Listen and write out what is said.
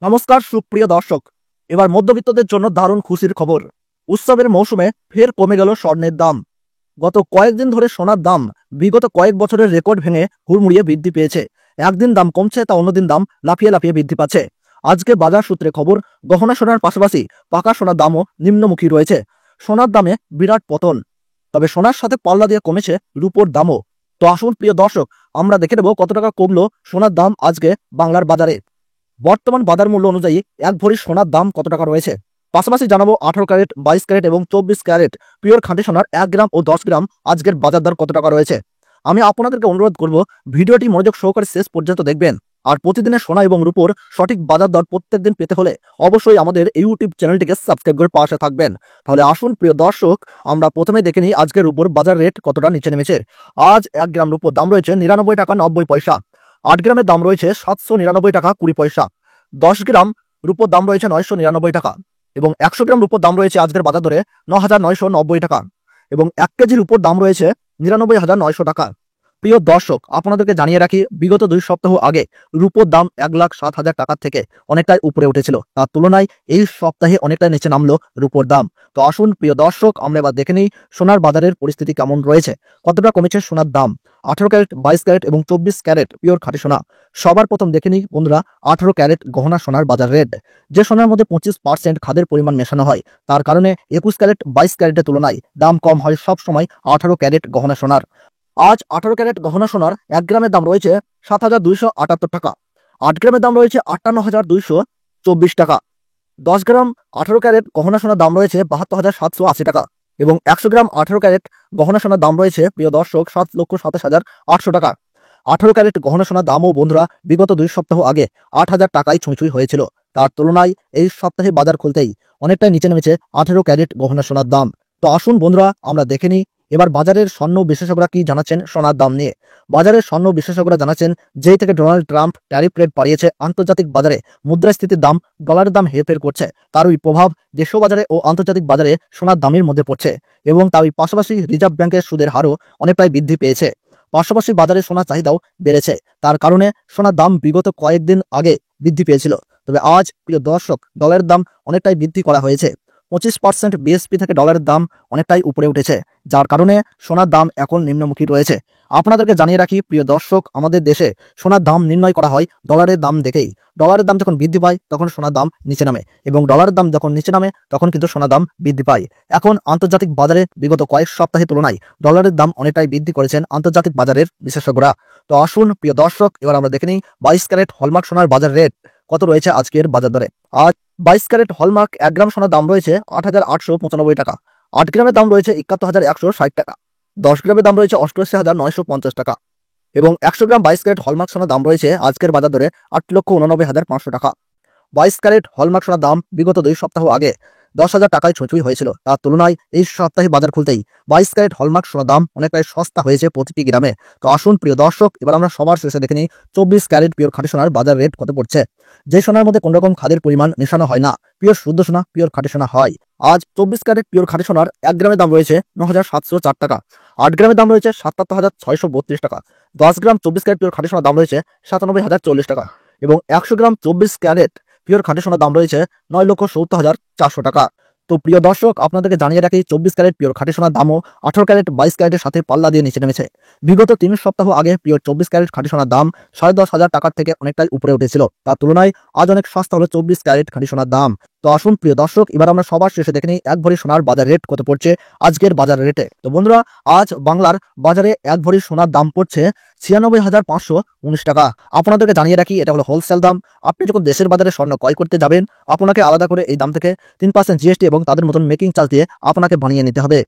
নমস্কার সুপ্রিয় দর্শক। এবার মধ্যবিত্তদের জন্য দারুণ খুশির খবর। উৎসবের মৌসুমে ফের কমে গেল স্বর্ণের দাম। গত কয়েকদিন ধরে সোনার দাম বিগত কয়েক বছরের রেকর্ড ভেঙে হুড়মুড়িয়ে বৃদ্ধি পেয়েছে। একদিন দাম কমছে, তা অন্যদিন দাম লাফিয়ে লাফিয়ে বৃদ্ধি পাচ্ছে। আজকে বাজার সূত্রে খবর, গহনা সোনার পাশাপাশি পাকা সোনার দামও নিম্নমুখী রয়েছে। সোনার দামে বিরাট পতন, তবে সোনার সাথে পাল্লা দিয়ে কমেছে রূপোর দামও। তো আসুন প্রিয় দর্শক, আমরা দেখে নেব কত টাকা কমলো সোনার দাম আজকে বাংলার বাজারে। বর্তমান বাজার মূল্য অনুযায়ী এক ভরি সোনার দাম কত টাকা রয়েছে, পাশাপাশি জানাবো 18 ক্যারেট, 22 ক্যারেট এবং 24 ক্যারেট পিওর খাঁটি সোনার 1 গ্রাম ও 10 গ্রাম আজকের বাজার দর কত টাকা রয়েছে। আমি আপনাদেরকে অনুরোধ করব ভিডিওটি মনোযোগ সহকারে শেষ পর্যন্ত দেখবেন। আর প্রতিদিনের সোনা এবং রূপোর সঠিক বাজার দর প্রত্যেকদিন পেতে হলে অবশ্যই আমাদের ইউটিউব চ্যানেলটিকে সাবস্ক্রাইব করে পাশে থাকবেন। তাহলে আসুন প্রিয় দর্শক, আমরা প্রথমে দেখে নিই আজকের রূপোর বাজার রেট কতটা নিচে নেমেছে। আজ 1 গ্রাম রূপোর দাম রয়েছে 99 টাকা 90 পয়সা। 8 গ্রামের দাম রয়েছে 799 টাকা 20 পয়সা। 10 গ্রাম রূপোর দাম রয়েছে 999 টাকা এবং 100 গ্রাম রূপোর দাম রয়েছে আজকের বাজার দরে 9990 টাকা এবং 1 কেজির উপর দাম রয়েছে 99,900 টাকা। প্রিয় দর্শক, আপনাদেরকে জানিয়ে রাখি, বিগত 2 সপ্তাহ আগে রূপোর দাম 1,07,000 টাকার থেকে অনেকটাই উপরে উঠেছিল। তার তুলনায় এই সপ্তাহে অনেকটাই নিচে নামলো রূপোর দাম। তো আসুন প্রিয় দর্শক, আমরা এবার দেখে নিই সোনার বাজারের পরিস্থিতি কেমন রয়েছে, কতটা কমেছে সোনার দাম। 18 ক্যারেট, 22 ক্যারেট এবং 24 ক্যারেট পিওর খাঁটি সোনা। সবার প্রথম দেখে নিই বন্ধুরা 18 ক্যারেট গহনা সোনার বাজার রেট। যে সোনার মধ্যে 25% খাদের পরিমাণ মেশানো হয়, তার কারণে 21 ক্যারেট 22 ক্যারেটের তুলনায় দাম কম হয় সব সময় 18 ক্যারেট গহনা সোনার। আজ 18 ক্যারেট গহনা সোনার 1 গ্রামের দাম রয়েছে 7,278 টাকা। 8 গ্রামের দাম রয়েছে 58,224 টাকা। 10 গ্রাম 18 ক্যারেট গহনা সোনার দাম রয়েছে 72,780 টাকা এবং 100 গ্রাম 18 ক্যারেট গহনা সোনার দাম রয়েছে প্রিয় দর্শক 7,27,800 টাকা। 18 ক্যারেট গহনা সোনার দামও বন্ধুরা বিগত 2 সপ্তাহ আগে 8,000 টাকায় ছুঁই হয়েছিল। তার তুলনায় এই সপ্তাহে বাজার খুলতেই অনেকটাই নিচে নেমেছে 18 ক্যারেট গহনা সোনার দাম। তো আসুন বন্ধুরা, আমরা দেখে নিই এবার বাজারের স্বর্ণ বিশেষজ্ঞরা কি জানাচ্ছেন সোনার দাম নিয়ে। বাজারের স্বর্ণ বিশেষজ্ঞরা জানাচ্ছেন, যেই থেকে ডোনাল্ড ট্রাম্প ট্যারিফ রেট বাড়িয়েছে, আন্তর্জাতিক বাজারে মুদ্রাস্ফীতির দাম, ডলারের দাম হেরফের করছে। তারই প্রভাব দেশীয় বাজারে ও আন্তর্জাতিক বাজারে সোনার দামের মধ্যে পড়ছে এবং তারই পাশাপাশি রিজার্ভ ব্যাংকের সুদের হারও অনেকটাই বৃদ্ধি পেয়েছে। পাশাপাশি বাজারে সোনার চাহিদাও বেড়েছে। তার কারণে সোনার দাম বিগত কয়েকদিন আগে বৃদ্ধি পেয়েছিল, তবে আজ প্রিয় দর্শক ডলারের দাম অনেকটাই বৃদ্ধি করা হয়েছে। 25% বিএসপি থেকে ডলারের দাম অনেকটাই উপরে উঠেছে, যার কারণে সোনার দাম এখন নিম্নমুখী রয়েছে। আপনাদেরকে জানিয়ে রাখি প্রিয় দর্শক, আমাদের দেশে সোনার দাম নির্ণয় করা হয় ডলারের দাম দেখেই। ডলারের দাম যখন বৃদ্ধি পায় তখন সোনার দাম নিচে নামে এবং ডলারের দাম যখন নিচে নামে তখন কিন্তু সোনার দাম বৃদ্ধি পায়। এখন আন্তর্জাতিক বাজারে বিগত কয়েক সপ্তাহের তুলনায় ডলারের দাম অনেকটাই বৃদ্ধি করেছেন আন্তর্জাতিক বাজারের বিশেষজ্ঞরা। তো আসুন প্রিয় দর্শক, এবার আমরা দেখে নিই 22 ক্যারেট হলমার্ক সোনার বাজার রেট কত রয়েছে আজকের বাজার দরে। আজ 22 ক্যারেট হলমার্ক 1 গ্রাম সোনার দাম রয়েছে 8,895 টাকা। 8 গ্রামের দাম রয়েছে 71,160 টাকা। 10 গ্রামের দাম রয়েছে 88,950 টাকা এবং 100 গ্রাম 22 ক্যারেট হলমার্ক সোনার দাম রয়েছে আজকের বাজার দরে 8,89,500 টাকা। 22 ক্যারেট হলমার্ক সোনার দাম বিগত 2 সপ্তাহ আগে 10,000 টাকায় ছুঁই হয়েছিল। তার তুলনায় এই সপ্তাহে বাজার খুলতেই 22 ক্যারেট হলমার্ক সোনার দাম অনেকটাই সস্তা হয়েছে প্রতিটি গ্রামে। তো আসুন প্রিয় দর্শক, এবার আমরা সবার শেষে দেখে নিই 24 ক্যারেট পিওর খাঁটি সোনার বাজার রেট কত পড়ছে। যে সোনার মধ্যে কোনো রকম খাদের পরিমাণ মেশানো হয় না, পিওর শুদ্ধ সোনা, পিওর খাঁটি সোনা হয়। আজ 24 ক্যারেট পিওর খাঁটি সোনার 1 গ্রামের দাম রয়েছে 9,704 টাকা। 8 গ্রামের দাম রয়েছে 77,632 টাকা। 10 গ্রাম 24 ক্যারেট পিওর খাঁটি সোনার দাম রয়েছে 97,040 টাকা এবং 100 গ্রাম 24 ক্যারেট পিওর খাঁটি সোনার দাম রয়েছে 9,70,400 টাকা। তো প্রিয় দর্শক, আপনাদেরকে জানিয়ে রাখি 24 ক্যারেট পিওর খাঁটি সোনার দামও 18 ক্যারেট 22 ক্যারেটের সাথে পাল্লা দিয়ে নিচে নেমেছে। বিগত 3 সপ্তাহ আগে পিওর 24 ক্যারেট খাঁটি সোনার দাম 10,500 টাকার থেকে অনেকটাই উপরে উঠেছিল। তার তুলনায় আজ অনেক সস্তা হলো 24 ক্যারেট খাঁটি সোনার দাম। তো আসুন প্রিয় দর্শক, এবার আমরা সবার শেষে দেখে নিই 1 ভরি সোনার বাজার রেট কত পড়ছে আজকের বাজার রেটে। তো বন্ধুরা, আজ বাংলার বাজারে 1 ভরি সোনার দাম পড়ছে 96,519 টাকা। আপনাদেরকে জানিয়ে রাখি এটা হলো হোলসেল দাম। আপনি যখন দেশের বাজারে স্বর্ণ ক্রয় করতে যাবেন, আপনাকে আলাদা করে এই দাম থেকে 3% জিএসটি এবং তাদের মতন মেকিং চার্জ দিয়ে আপনাকে বানিয়ে নিতে হবে।